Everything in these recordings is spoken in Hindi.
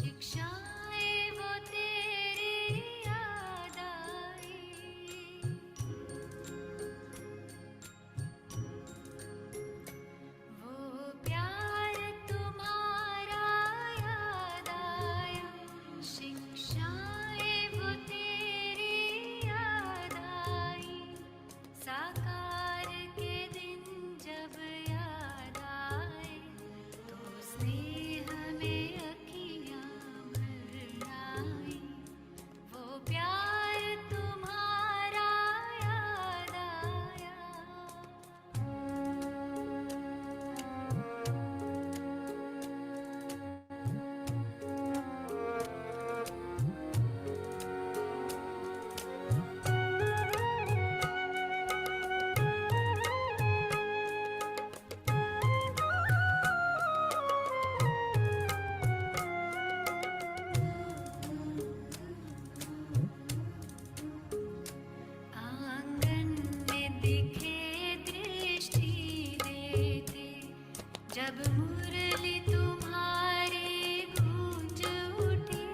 शिक्षाएं वो तेरी याद आई, वो प्यार तुम्हारा याद आया। शिक्षाएं वो तेरी याद आई, साकार के दिन जब याद आए, तो स्नेह में अखियाँ भर आई। वो प्यार तुम्हारा याद आया। आंगन में दिखे दृष्टि देते, जब मुरली तुम्हारी गूंज उठी।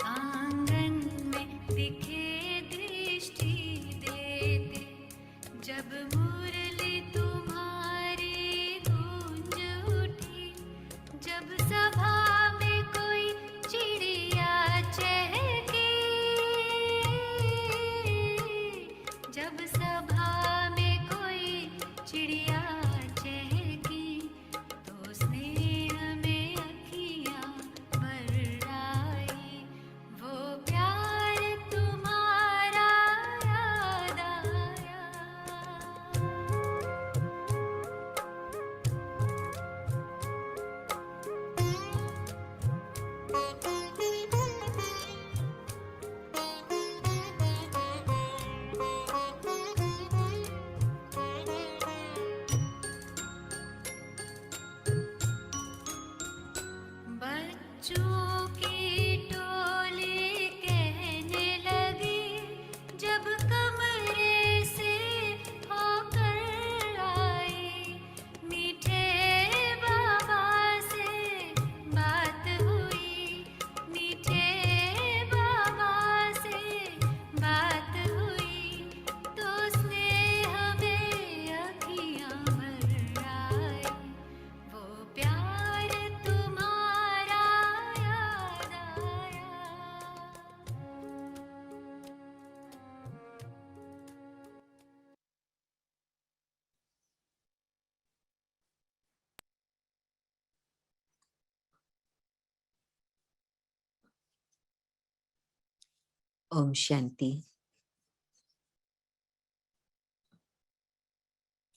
आंगन में दिखे दृष्टि देते, जब मुरली तुम्हारी गूंज उठी। जब सभा में कोई चिड़िया चहकी, जब सभा में कोई चिड़िया चहकी, तो स्नेह में अखियाँ भर आई। वो प्यार तुम्हारा याद आया। बच्चों की टोली कहने लगी, जब कमरे से होकर आई। मीठे बाबा से बात हुई, मीठे बाबा से बात हुई, तो स्नेह में अखियाँ भर आई। वो प्यार तुम्हारा याद आया। ओम शांति।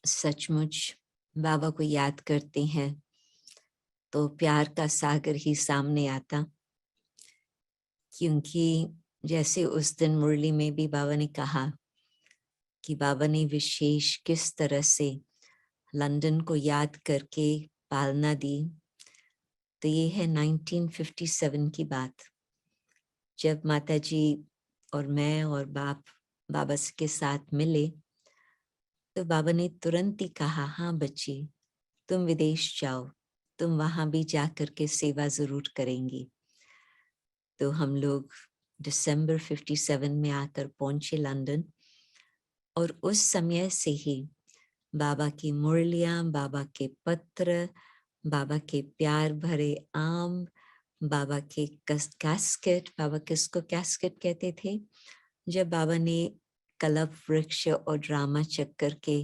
सचमुच बाबा को याद करते हैं तो प्यार का सागर ही सामने आता, क्योंकि जैसे उस दिन मुरली में भी बाबा ने कहा कि बाबा ने विशेष किस तरह से लंदन को याद करके पालना दी। तो ये है 1957 की बात, जब माताजी और मैं और बाबा के साथ मिले। तो बाबा ने तुरंत ही कहा, हाँ बच्ची, तुम विदेश जाओ, तुम वहां भी जाकर के सेवा जरूर करेंगी। तो हम लोग दिसंबर 57 में आकर पहुंचे लंदन, और उस समय से ही बाबा की मुरलियां, बाबा के पत्र, बाबा के प्यार भरे आम, बाबा के कैस्केट, बाबा किसको कैस्केट कहते थे, जब बाबा ने कल्प वृक्ष और ड्रामा चक्कर के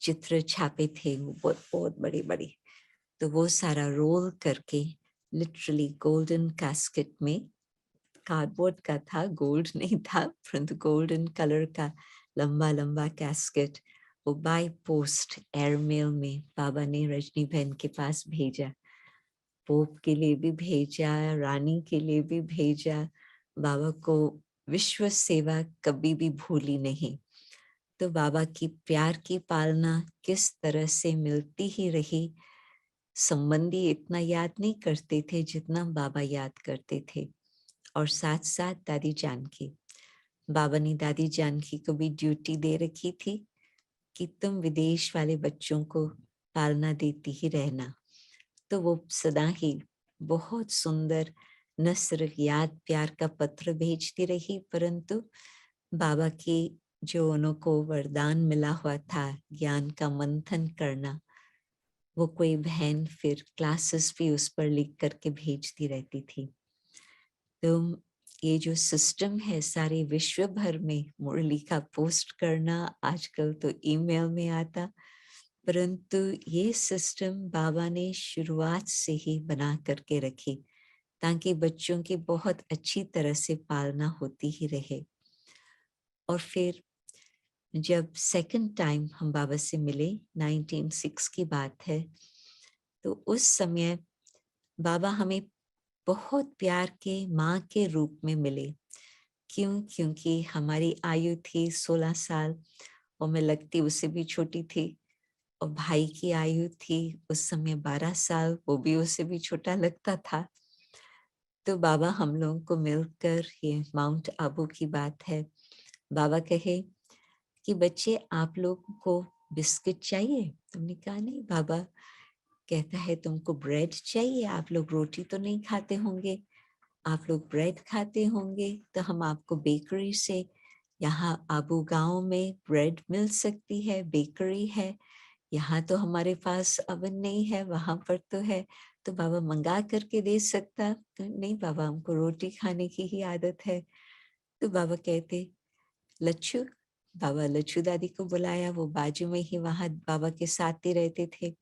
चित्र छापे थे, वो बहुत बहुत बड़ी बड़ी, तो वो सारा रोल करके लिटरली गोल्डन कैस्केट में, कार्डबोर्ड का था, गोल्ड नहीं था, परंतु गोल्डन कलर का लंबा लंबा कैस्केट, वो बाय पोस्ट एयरमेल में बाबा ने रजनी बहन के पास भेजा। पोप के लिए भी भेजा, रानी के लिए भी भेजा। बाबा को विश्व सेवा कभी भी भूली नहीं। तो बाबा की प्यार की पालना किस तरह से मिलती ही रही। संबंधी इतना याद नहीं करते थे जितना बाबा याद करते थे। और साथ साथ दादी जानकी, बाबा ने दादी जानकी को भी ड्यूटी दे रखी थी कि तुम विदेश वाले बच्चों को पालना देती ही रहना। तो वो सदा ही बहुत सुंदर न सिर्फ याद प्यार का पत्र भेजती रही, परंतु बाबा की जो उनको वरदान मिला हुआ था ज्ञान का मंथन करना, वो कोई बहन फिर क्लासेस भी उस पर लिख करके भेजती रहती थी। तो ये जो सिस्टम है सारे विश्व भर में मुरली का पोस्ट करना, आजकल तो ईमेल में आता, परंतु ये सिस्टम बाबा ने शुरुआत से ही बना करके रखी ताकि बच्चों की बहुत अच्छी तरह से पालना होती ही रहे। और फिर जब सेकंड टाइम हम बाबा से मिले, 1906 की बात है, तो उस समय बाबा हमें बहुत प्यार के माँ के रूप में मिले। क्यों? क्योंकि हमारी आयु थी 16 साल और मैं लगती उससे भी छोटी थी, और भाई की आयु थी उस समय 12 साल, वो भी उससे भी छोटा लगता था। तो बाबा हम लोगों को मिलकर, ये माउंट आबू की बात है, बाबा कहे कि बच्चे आप लोगों को बिस्किट चाहिए? तुमने कहा नहीं बाबा। कहता है तुमको ब्रेड चाहिए? आप लोग रोटी तो नहीं खाते होंगे, आप लोग ब्रेड खाते होंगे, तो हम आपको बेकरी से, यहाँ आबू गांव में ब्रेड मिल सकती है, बेकरी है। यहाँ तो हमारे पास अवन नहीं है, वहां पर तो है, तो बाबा मंगा करके दे सकता? तो नहीं बाबा, हमको रोटी खाने की ही आदत है। तो बाबा कहते लच्छू, बाबा लच्छू दादी को बुलाया, वो बाजू में ही वहां बाबा के साथ ही रहते थे।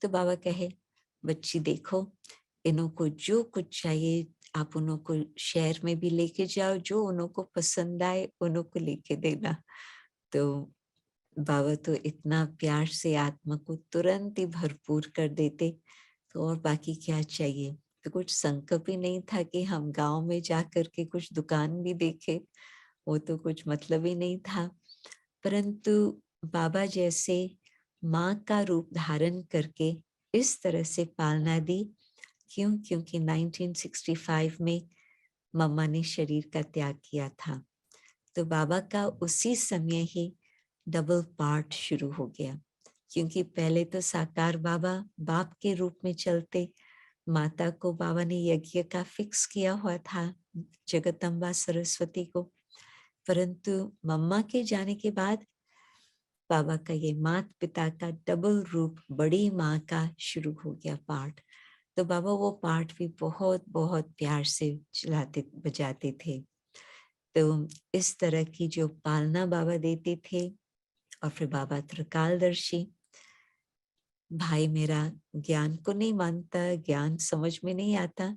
तो बाबा कहे बच्ची देखो, इन्हों को जो कुछ चाहिए आप उन्हों को शहर में भी लेके जाओ, जो उन्हों को पसंद आए उन्हों को लेके देना। तो बाबा तो इतना प्यार से आत्मा को तुरंत ही भरपूर कर देते, तो और बाकी क्या चाहिए। तो कुछ संकल्प ही नहीं था कि हम गांव में जा करके कुछ दुकान भी देखे, वो तो कुछ मतलब ही नहीं था। परंतु बाबा जैसे माँ का रूप धारण करके इस तरह से पालना दी। क्यों? क्योंकि 1965 में मम्मा ने शरीर का त्याग किया था, तो बाबा का उसी समय ही डबल पार्ट शुरू हो गया। क्योंकि पहले तो साकार बाबा बाप के रूप में चलते, माता को बाबा ने यज्ञ का फिक्स किया हुआ था, जगदम्बा सरस्वती को, परंतु मम्मा के जाने के बाद बाबा का ये माता पिता का डबल रूप, बड़ी माँ का शुरू हो गया पार्ट। तो बाबा वो पार्ट भी बहुत बहुत प्यार से चलाते बजाते थे। तो इस तरह की जो पालना बाबा देते थे। और फिर बाबा त्रिकालदर्शी, भाई मेरा ज्ञान को नहीं मानता, ज्ञान समझ में नहीं आता,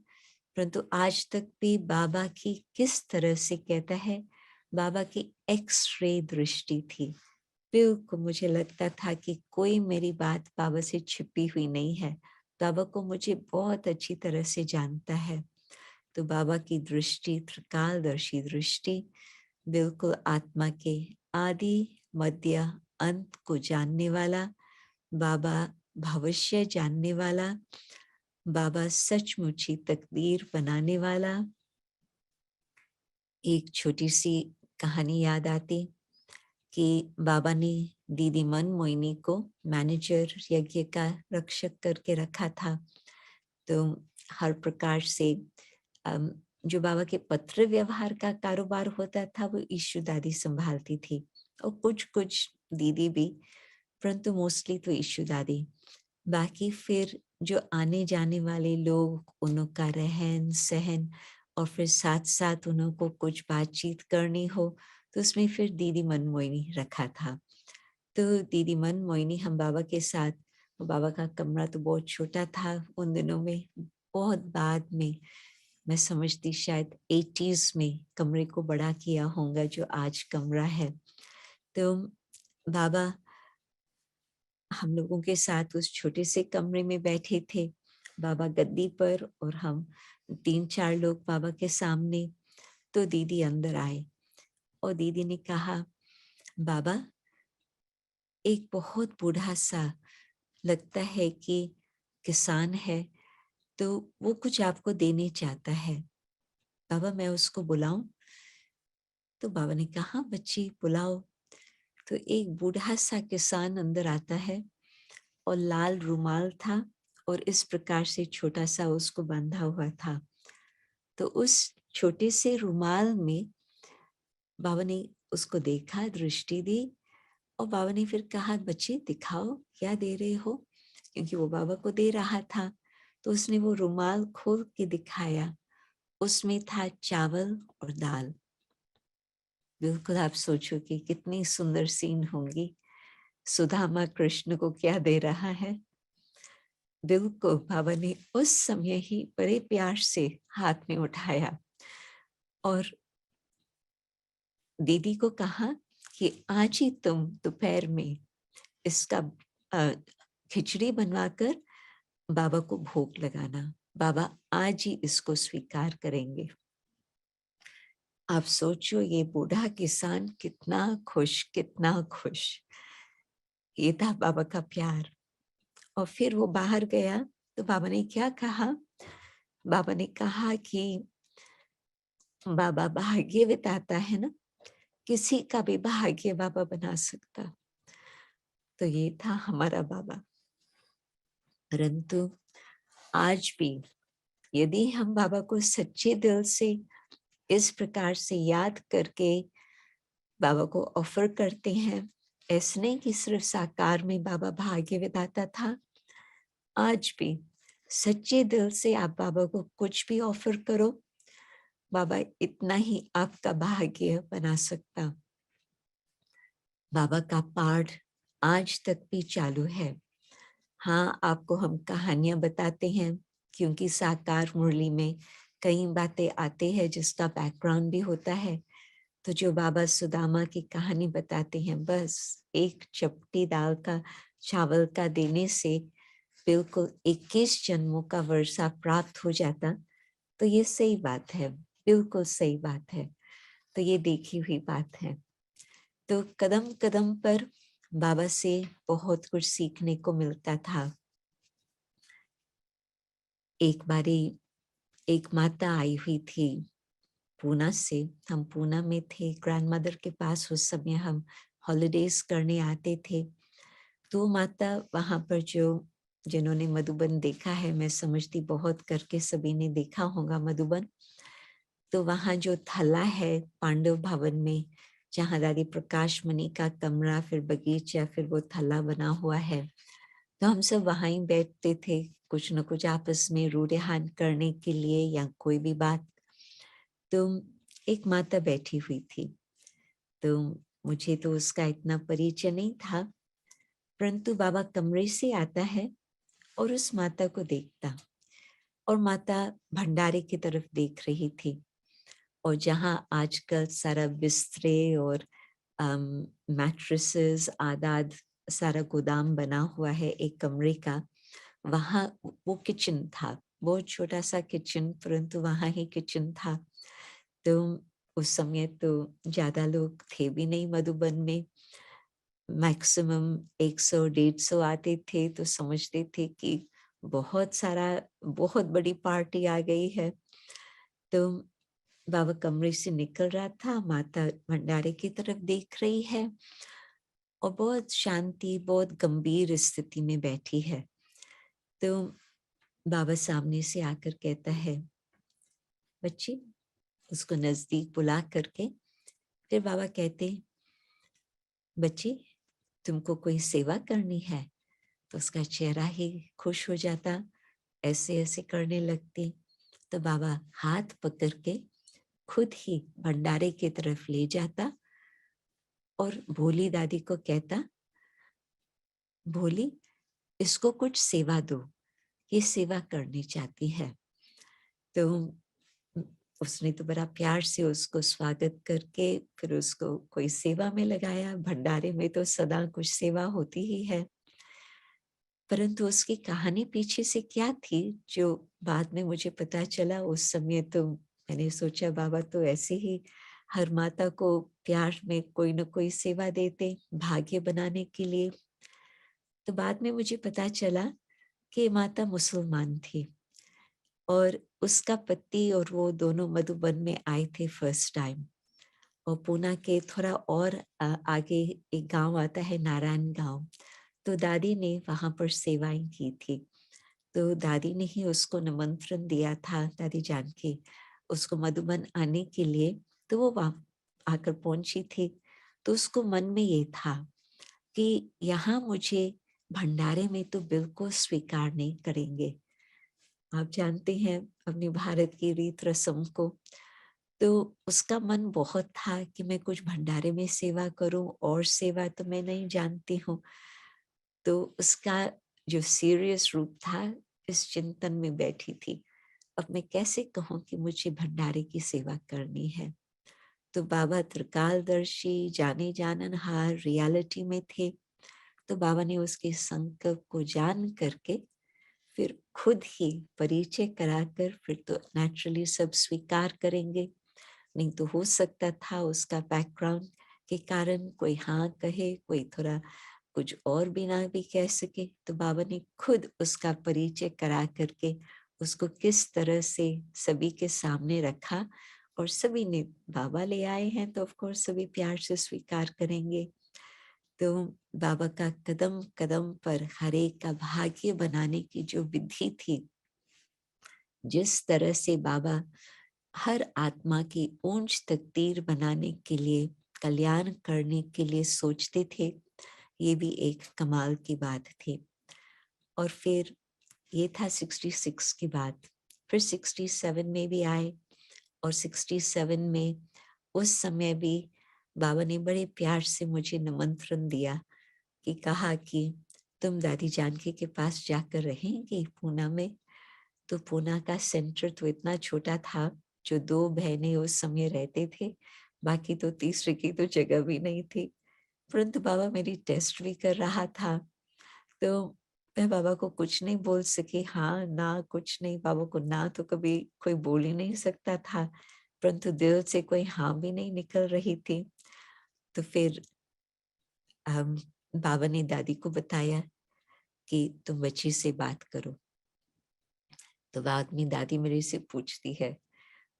परंतु आज तक भी बाबा की किस तरह से कहता है, बाबा की एक्स रे दृष्टि थी। बिल्कुल मुझे लगता था कि कोई मेरी बात बाबा से छिपी हुई नहीं है, बाबा को मुझे बहुत अच्छी तरह से जानता है। तो बाबा की दृष्टि त्रिकालदर्शी दृष्टि, बिल्कुल आत्मा के आदि मध्य अंत को जानने वाला बाबा, भविष्य जानने वाला बाबा, सचमुच ही तकदीर बनाने वाला। एक छोटी सी कहानी याद आती कि बाबा ने दीदी मन मोहिनी को मैनेजर यज्ञ का रक्षक करके रखा था। तो हर प्रकार से जो बाबा के पत्र व्यवहार का कारोबार होता था वो ईशु दादी संभालती थी, और कुछ कुछ दीदी भी, परंतु मोस्टली तो ईशु दादी। बाकी फिर जो आने जाने वाले लोग, उनका रहन सहन, और फिर साथ साथ उनको कुछ बातचीत करनी हो, तो उसमें फिर दीदी मनमोहिनी रखा था। तो दीदी मनमोहिनी हम बाबा के साथ, बाबा का कमरा तो बहुत छोटा था उन दिनों में, बहुत बाद में मैं समझती शायद 80s में कमरे को बड़ा किया होगा जो आज कमरा है। तो बाबा हम लोगों के साथ उस छोटे से कमरे में बैठे थे, बाबा गद्दी पर और हम 3-4 लोग बाबा के सामने। तो दीदी अंदर आए और दीदी ने कहा, बाबा एक बहुत बूढ़ा सा लगता है कि किसान है, तो वो कुछ आपको देने चाहता है, बाबा मैं उसको बुलाऊं? तो बाबा ने कहा बच्ची बुलाओ। तो एक बूढ़ा सा किसान अंदर आता है और लाल रुमाल था और इस प्रकार से छोटा सा उसको बांधा हुआ था। तो उस छोटे से रुमाल में बाबा ने उसको देखा, दृष्टि दी और बाबा ने फिर कहा, बच्चे दिखाओ क्या दे रहे हो, क्योंकि वो बाबा को दे रहा था। तो उसने वो रुमाल खोल के दिखाया, उसमें था चावल और दाल। बिल्कुल आप सोचो कि कितनी सुंदर सीन होंगी, सुदामा कृष्ण को क्या दे रहा है। दिल को बाबा ने उस समय ही बड़े प्यार से हाथ में उठाया और दीदी को कहा कि आज ही तुम दोपहर में इसका खिचड़ी बनवाकर बाबा को भोग लगाना, बाबा आज ही इसको स्वीकार करेंगे। आप सोचो ये बूढ़ा किसान कितना खुश, कितना खुश। ये था बाबा का प्यार। और फिर वो बाहर गया तो बाबा ने क्या कहा, बाबा ने कहा कि बाबा भाग्य बताता है ना, किसी का भी भाग्य बाबा बना सकता। तो ये था हमारा बाबा। परंतु आज भी यदि हम बाबा को सच्चे दिल से इस प्रकार से याद करके बाबा को ऑफर करते हैं, ऐसे नहीं कि सिर्फ साकार में बाबा भाग्य विधाता था, आज भी सच्चे दिल से आप बाबा को कुछ भी ऑफर करो, बाबा इतना ही आपका भाग्य बना सकता। बाबा का पाठ आज तक भी चालू है। हाँ, आपको हम कहानियां बताते हैं, क्योंकि साकार मुरली में कई बातें आते हैं जिसका बैकग्राउंड भी होता है। तो जो बाबा सुदामा की कहानी बताते हैं, बस एक चपटी दाल का चावल का देने से बिल्कुल 21 जन्मों का वर्षा प्राप्त हो जाता। तो ये सही बात है, बिल्कुल सही बात है। तो ये देखी हुई बात है। तो कदम कदम पर बाबा से बहुत कुछ सीखने को मिलता था। एक बारी एक माता आई हुई थी पूना से, हम पूना में थे ग्रैंडमदर के पास, उस समय हम हॉलिडेज करने आते थे। तो माता वहां पर जिन्होंने मधुबन देखा है, मैं समझती बहुत करके सभी ने देखा होगा मधुबन। तो वहां जो थला है पांडव भवन में, जहाँ दादी प्रकाश मणि का कमरा, फिर बगीचा, फिर वो थला बना हुआ है, तो हम सब वहां ही बैठते थे कुछ न कुछ आपस में रूढ़िहान करने के लिए या कोई भी बात। तो एक माता बैठी हुई थी, तो मुझे तो उसका इतना परिचय नहीं था, परंतु बाबा कमरे से आता है और उस माता को देखता, और माता भंडारे की तरफ देख रही थी। और जहाँ आजकल सारा बिस्तरे और मैट्रेसेस आदाद सारा गोदाम बना हुआ है एक कमरे का, वहाँ वो किचन था, बहुत छोटा सा किचन, परंतु वहाँ ही किचन था। तो उस समय तो ज्यादा लोग थे भी नहीं मधुबन में, मैक्सिमम 100-150 आते थे, तो समझते थे कि बहुत सारा, बहुत बड़ी पार्टी आ गई है। तो बाबा कमरे से निकल रहा था, माता भंडारे की तरफ देख रही है और बहुत शांति, बहुत गंभीर स्थिति में बैठी है। तो बाबा सामने से आकर कहता है, बच्ची, उसको नजदीक बुला करके फिर बाबा कहते, बच्ची तुमको कोई सेवा करनी है? तो उसका चेहरा ही खुश हो जाता, ऐसे ऐसे करने लगती। तो बाबा हाथ पकड़ के खुद ही भंडारे की तरफ ले जाता और भोली दादी को कहता, भोली इसको कुछ सेवा दो, ये सेवा करनी चाहती है। तो उसने तो बड़ा प्यार से उसको स्वागत करके फिर उसको कोई सेवा में लगाया। भंडारे में तो सदा कुछ सेवा होती ही है, परंतु उसकी कहानी पीछे से क्या थी जो बाद में मुझे पता चला, उस समय तो मैंने सोचा बाबा तो ऐसे ही हर माता को प्यार में कोई न कोई सेवा देते भाग्य बनाने के लिए। तो बाद में मुझे पता चला कि माता मुसलमान थी और उसका पति और वो दोनों मधुबन में आए थे फर्स्ट टाइम। और पूना के थोड़ा और आगे एक गांव आता है नारायण गांव, तो दादी ने वहां पर सेवाएं की थी। तो दादी ने ही उसको निमंत्रण दिया था, दादी जानकी, उसको मधुबन आने के लिए। तो वो वहां आकर पहुंची थी। तो उसको मन में ये था कि यहाँ मुझे भंडारे में तो बिल्कुल स्वीकार नहीं करेंगे। आप जानते हैं अपने भारत की रीत रस्म को। तो उसका मन बहुत था कि मैं कुछ भंडारे में सेवा करूं, और सेवा तो मैं नहीं जानती हूँ। तो उसका जो सीरियस रूप था, इस चिंतन में बैठी थी, अब मैं कैसे कहूँ कि मुझे भंडारे की सेवा करनी है। तो बाबा त्रिकालदर्शी, जाने जाननहार, रियलिटी में थे। तो बाबा ने उसके संकल्प को जान करके फिर खुद ही परिचय कराकर, फिर तो नेचुरली सब स्वीकार करेंगे। नहीं तो हो सकता था उसका बैकग्राउंड के कारण कोई हाँ कहे, कोई थोड़ा कुछ और भी ना भी कह सके। तो बाबा ने खुद उसका परिचय करा करके उसको किस तरह से सभी के सामने रखा, और सभी ने, बाबा ले आए हैं तो ऑफ कोर्स सभी प्यार से स्वीकार करेंगे। तो बाबा का कदम कदम पर हर एक का भाग्य बनाने की जो विधि थी, जिस तरह से बाबा हर आत्मा की ऊंच तकदीर बनाने के लिए, कल्याण करने के लिए सोचते थे, ये भी एक कमाल की बात थी। और फिर ये था 66 की बात। फिर 67 में भी आए, और 67 में उस समय भी बाबा ने बड़े प्यार से मुझे निमंत्रण दिया, कि कहा कि तुम दादी जानकी के पास जाकर रहेंगी पूना में। तो पूना का सेंटर तो इतना छोटा था, जो 2 बहनें उस समय रहते थे, बाकी तो तीसरे की तो जगह भी नहीं थी। परंतु बाबा मेरी टेस्ट भी कर रहा था। तो मैं बाबा को कुछ नहीं बोल सकी, हाँ ना कुछ नहीं। बाबा को ना तो कभी कोई बोल ही नहीं सकता था, परंतु दिल से कोई हाँ भी नहीं निकल रही थी। तो फिर बाबा ने दादी को बताया कि तुम बच्ची से बात करो। तो बाद में दादी मेरे से पूछती है,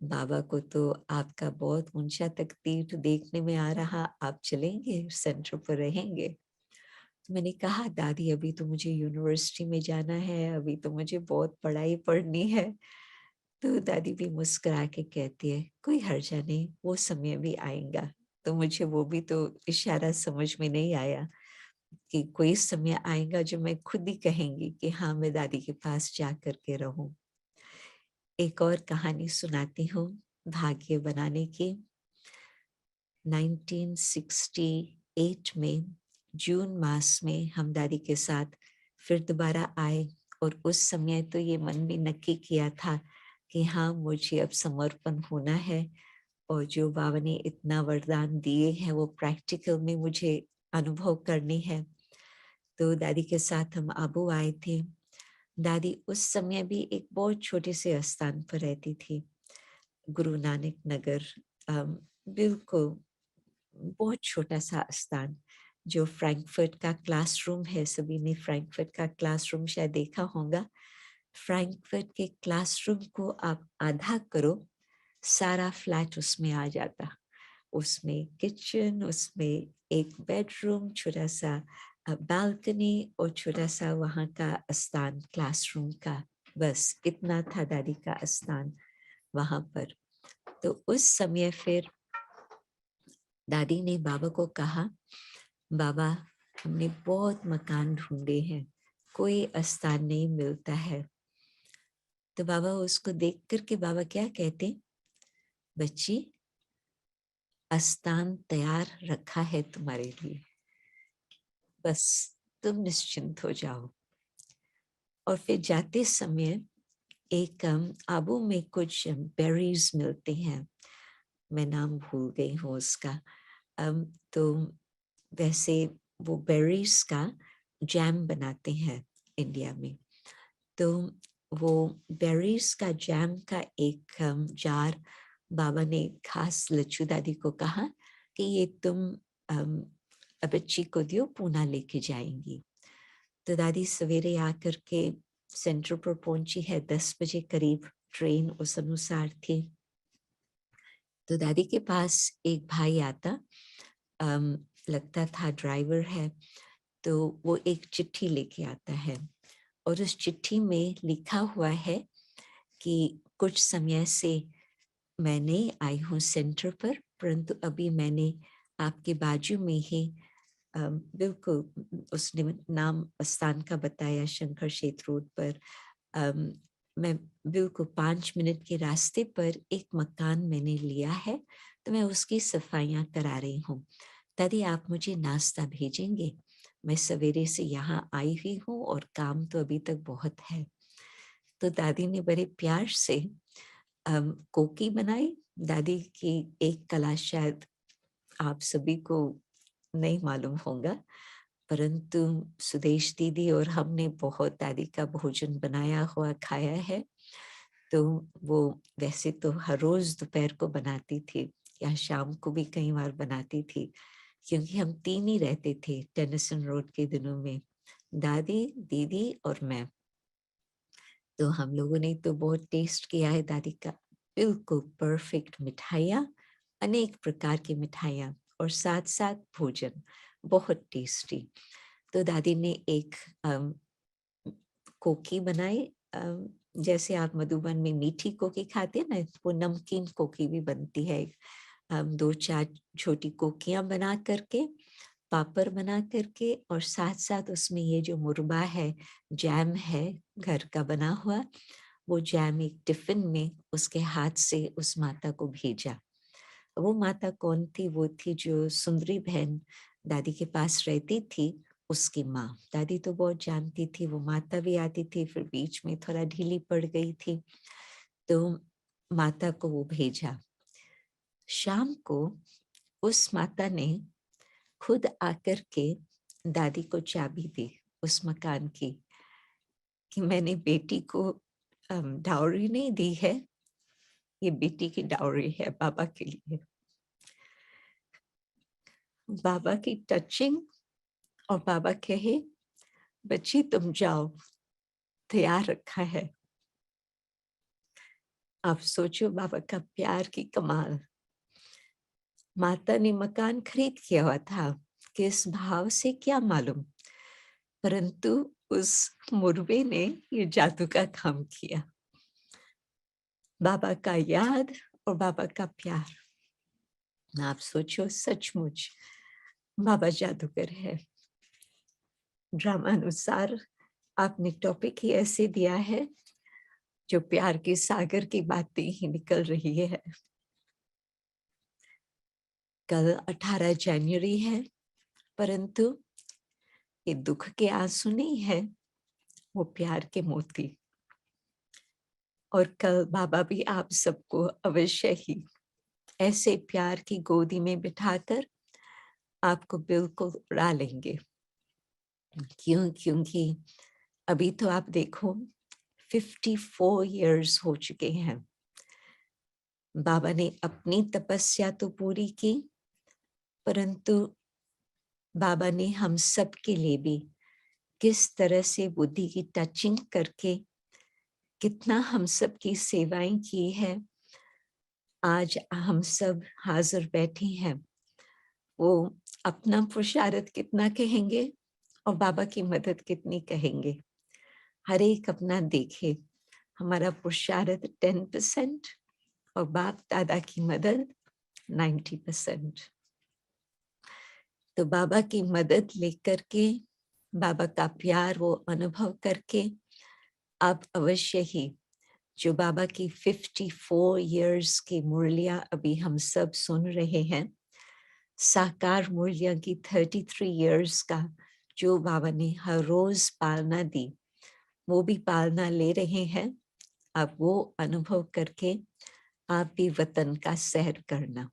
बाबा को तो आपका बहुत ऊंचा तक तीर्थ देखने में आ रहा, आप चलेंगे, सेंटर पर रहेंगे? तो मैंने कहा, दादी अभी तो मुझे यूनिवर्सिटी में जाना है, अभी तो मुझे बहुत पढ़ाई पढ़नी है। तो दादी भी मुस्कुरा के कहती है, कोई हर्जा नहीं, वो समय भी आएगा। तो मुझे वो भी तो इशारा समझ में नहीं आया, कि कोई समय आएगा जो मैं खुद ही कहेंगी कि हाँ मैं दादी के पास जा करके रहूं। एक और कहानी सुनाती हूँ भाग्य बनाने की। 1968 में जून मास में हम दादी के साथ फिर दोबारा आए, और उस समय तो ये मन में नक्की किया था कि हाँ मुझे अब समर्पण होना है, और जो बाबा ने इतना वरदान दिए हैं वो प्रैक्टिकल में मुझे अनुभव करनी है। तो दादी के साथ हम आबू आए थे। दादी उस समय भी एक बहुत छोटे से स्थान पर रहती थी, गुरु नानक नगर, बिल्कुल बहुत छोटा सा स्थान, जो फ्रैंकफर्ट का क्लासरूम है। सभी ने फ्रैंकफर्ट का क्लासरूम शायद देखा होगा। फ्रैंकफर्ट के क्लासरूम को आप आधा करो, सारा फ्लैट उसमें आ जाता। उसमें किचन, उसमें एक बेडरूम, छोटा सा बालकनी, और छोटा सा वहाँ का स्थान क्लासरूम का। बस इतना था दादी का स्थान वहां पर। तो उस समय फिर दादी ने बाबा को कहा, बाबा हमने बहुत मकान ढूंढे हैं, कोई स्थान नहीं मिलता है। तो बाबा उसको देख करके बाबा क्या कहते, बच्ची स्थान तैयार रखा है तुम्हारे लिए, बस तुम निश्चिंत हो जाओ। और फिर जाते समय एक आबू में कुछ बेरीज मिलते हैं, मैं नाम भूल गई हूँ उसका। तो वैसे वो बेरीज का जैम बनाते हैं इंडिया में। तो वो बेरीज का जैम का एक जार बाबा ने खास लच्छू दादी को कहा कि ये तुम बच्ची को दियो, पूना लेके जाएंगी। तो दादी सवेरे आकर के सेंटर पर पहुंची है, 10 बजे करीब ट्रेन उस अनुसार थी। तो दादी के पास एक भाई आता, लगता था ड्राइवर है। तो वो एक चिट्ठी लेके आता है और उस चिट्ठी में लिखा हुआ है कि कुछ समय से मैं नहीं आई हूँ सेंटर पर, परंतु अभी मैंने आपके बाजू में ही बिल्कुल उसने नाम स्थान का बताया, शंकर क्षेत्र रोड पर। मैं बिल्कुल 5 मिनट के रास्ते पर एक मकान मैंने लिया है, तो मैं उसकी सफाइयां करा रही हूँ। दादी आप मुझे नाश्ता भेजेंगे? मैं सवेरे से यहाँ आई हुई हूँ और काम तो अभी तक बहुत है। तो दादी ने बड़े प्यार से कोकी बनाई। दादी की एक कला शायद आप सभी को नहीं मालूम होगा, परंतु सुदेश दीदी और हमने बहुत दादी का भोजन बनाया हुआ खाया है। तो वो वैसे तो हर रोज दोपहर को बनाती थी या शाम को भी कई बार बनाती थी, क्योंकि हम 3 ही रहते थे टेनिसन रोड के दिनों में, दादी, दीदी और मैं। तो हम लोगों ने तो बहुत टेस्ट किया है दादी का, बिल्कुल परफेक्ट मिठाइयाँ, अनेक प्रकार की मिठाइयाँ और साथ साथ भोजन बहुत टेस्टी। तो दादी ने एक कोकी बनाई, जैसे आप मधुबन में मीठी कोकी खाते हैं ना, वो नमकीन कोकी भी बनती है। 2-4 छोटी कोकियां बना करके, पापड़ बना करके और साथ साथ उसमें ये जो मुरबा है, जैम है घर का बना हुआ, वो जैम एक टिफिन में उसके हाथ से उस माता को भेजा। वो माता कौन थी? वो थी जो सुंदरी बहन दादी के पास रहती थी, उसकी माँ। दादी तो बहुत जानती थी, वो माता भी आती थी, फिर बीच में थोड़ा ढीली पड़ गई थी, तो माता को वो भेजा। शाम को उस माता ने खुद आकर के दादी को चाबी दी उस मकान की, कि मैंने बेटी को डाउरी नहीं दी है, ये बेटी की डाउरी है बाबा के लिए। बाबा की टचिंग, और बाबा कहे बच्ची तुम जाओ, तैयार रखा है। आप सोचो बाबा का प्यार की कमाल। माता ने मकान खरीद किया हुआ था, किस भाव से क्या मालूम, परंतु उस मुर्बे ने ये जादू का काम किया। बाबा का याद और बाबा का प्यार। आप सोचो सचमुच बाबा जादूगर है। ड्रामा अनुसार आपने टॉपिक ही ऐसे दिया है जो प्यार के सागर की बातें ही निकल रही है। कल 18 जनवरी है, परंतु ये दुख के आंसू नहीं है, वो प्यार के मोती। और कल बाबा भी आप सबको अवश्य ही ऐसे प्यार की गोदी में बिठाकर आपको बिल्कुल उड़ा लेंगे। क्योंकि अभी तो आप देखो 54 इयर्स हो चुके हैं। बाबा ने अपनी तपस्या तो पूरी की, परंतु बाबा ने हम सब के लिए भी किस तरह से बुद्धि की टचिंग करके कितना हम सब की सेवाएं की है। आज हम सब हाजिर बैठे हैं, वो अपना पुरुषार्थ कितना कहेंगे और बाबा की मदद कितनी कहेंगे। हर एक अपना देखे, हमारा पुरुषार्थ 10% और बाप दादा की मदद 90%। तो बाबा की मदद लेकर के, बाबा का प्यार वो अनुभव करके, आप अवश्य ही जो बाबा की 54 इयर्स की मुरलियां अभी हम सब सुन रहे हैं, साकार मुरलियां की 33 इयर्स का जो बाबा ने हर रोज पालना दी, वो भी पालना ले रहे हैं। आप वो अनुभव करके आप भी वतन का सैर करना।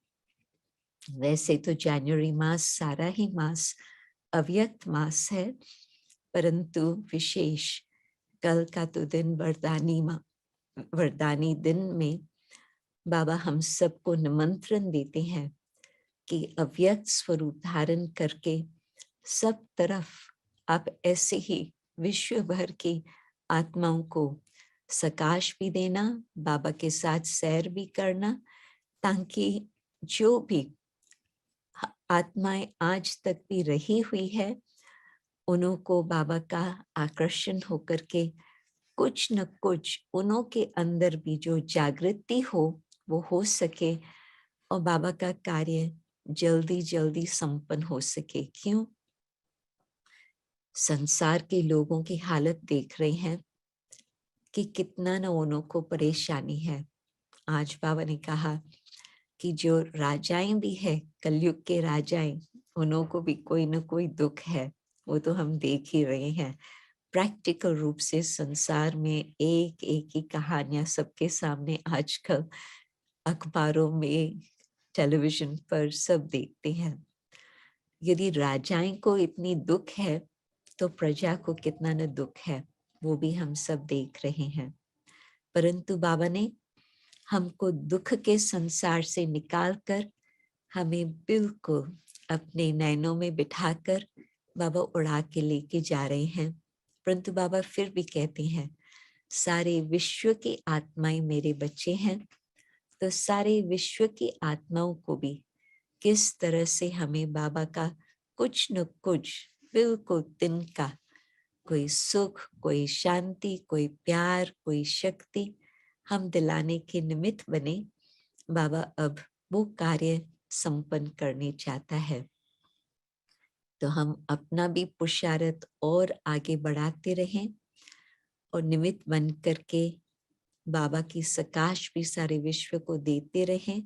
वैसे तो जनवरी मास सारा ही मास अव्यक्त मास है, परंतु विशेष कल का तो दिन वरदानी दिन में बाबा हम सबको निमंत्रण देते हैं कि अव्यक्त स्वरूप धारण करके सब तरफ आप ऐसे ही विश्व भर की आत्माओं को सकाश भी देना, बाबा के साथ सैर भी करना, ताकि जो भी आत्माएं आज तक भी रही हुई है उन्हों को बाबा का आकर्षण होकर के कुछ न कुछ उन्हों के अंदर भी जो जागृति हो वो हो सके और बाबा का कार्य जल्दी जल्दी संपन्न हो सके। क्यों? संसार के लोगों की हालत देख रहे हैं कि कितना न उन्हों को परेशानी है। आज बाबा ने कहा कि जो राजाएं भी है, कलयुग के राजाएं, उन्हों को भी कोई न कोई दुख है। वो तो हम देख ही रहे हैं प्रैक्टिकल रूप से। संसार में एक एक ही कहानियां सबके सामने आजकल अखबारों में, टेलीविजन पर सब देखते हैं। यदि राजाएं को इतनी दुख है तो प्रजा को कितना न दुख है, वो भी हम सब देख रहे हैं। परंतु बाबा ने हमको दुख के संसार से निकालकर हमें बिल्कुल अपने नैनों में बिठाकर बाबा उड़ा के लेके जा रहे हैं। परंतु बाबा फिर भी कहते हैं सारे विश्व की आत्माएं मेरे बच्चे हैं, तो सारे विश्व की आत्माओं को भी किस तरह से हमें बाबा का कुछ न कुछ बिल्कुल तिनका, कोई सुख, कोई शांति, कोई प्यार, कोई शक्ति हम दिलाने के निमित्त बने। बाबा अब वो कार्य संपन्न करने चाहता है। तो हम अपना भी पुरुषार्थ और आगे बढ़ाते रहें और निमित्त बन करके बाबा की सकाश भी सारे विश्व को देते रहें,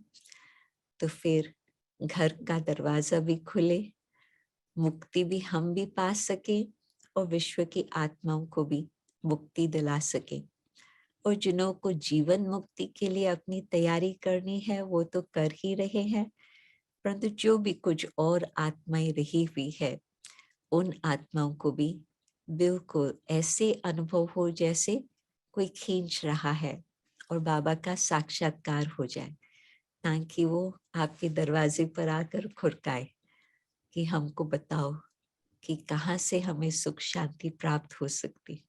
तो फिर घर का दरवाजा भी खुले, मुक्ति भी हम भी पा सके और विश्व की आत्माओं को भी मुक्ति दिला सके। और जिन्हों को जीवन मुक्ति के लिए अपनी तैयारी करनी है वो तो कर ही रहे हैं, परंतु जो भी कुछ और आत्माएं रही हुई है उन आत्माओं को भी बिल्कुल ऐसे अनुभव हो जैसे कोई खींच रहा है और बाबा का साक्षात्कार हो जाए, ताकि वो आपके दरवाजे पर आकर खुरकाए कि हमको बताओ कि कहाँ से हमें सुख शांति प्राप्त हो सकती।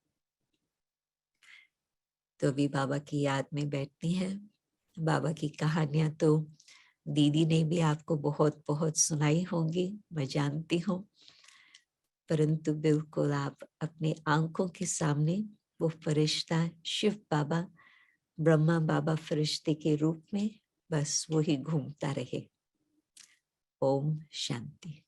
तो अभी बाबा की याद में बैठती हैं। बाबा की कहानियां तो दीदी ने भी आपको बहुत बहुत सुनाई होंगी, मैं जानती हूँ, परंतु बिल्कुल आप अपने आंखों के सामने वो फरिश्ता शिव बाबा, ब्रह्मा बाबा फरिश्ते के रूप में बस वो ही घूमता रहे। ओम शांति।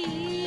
की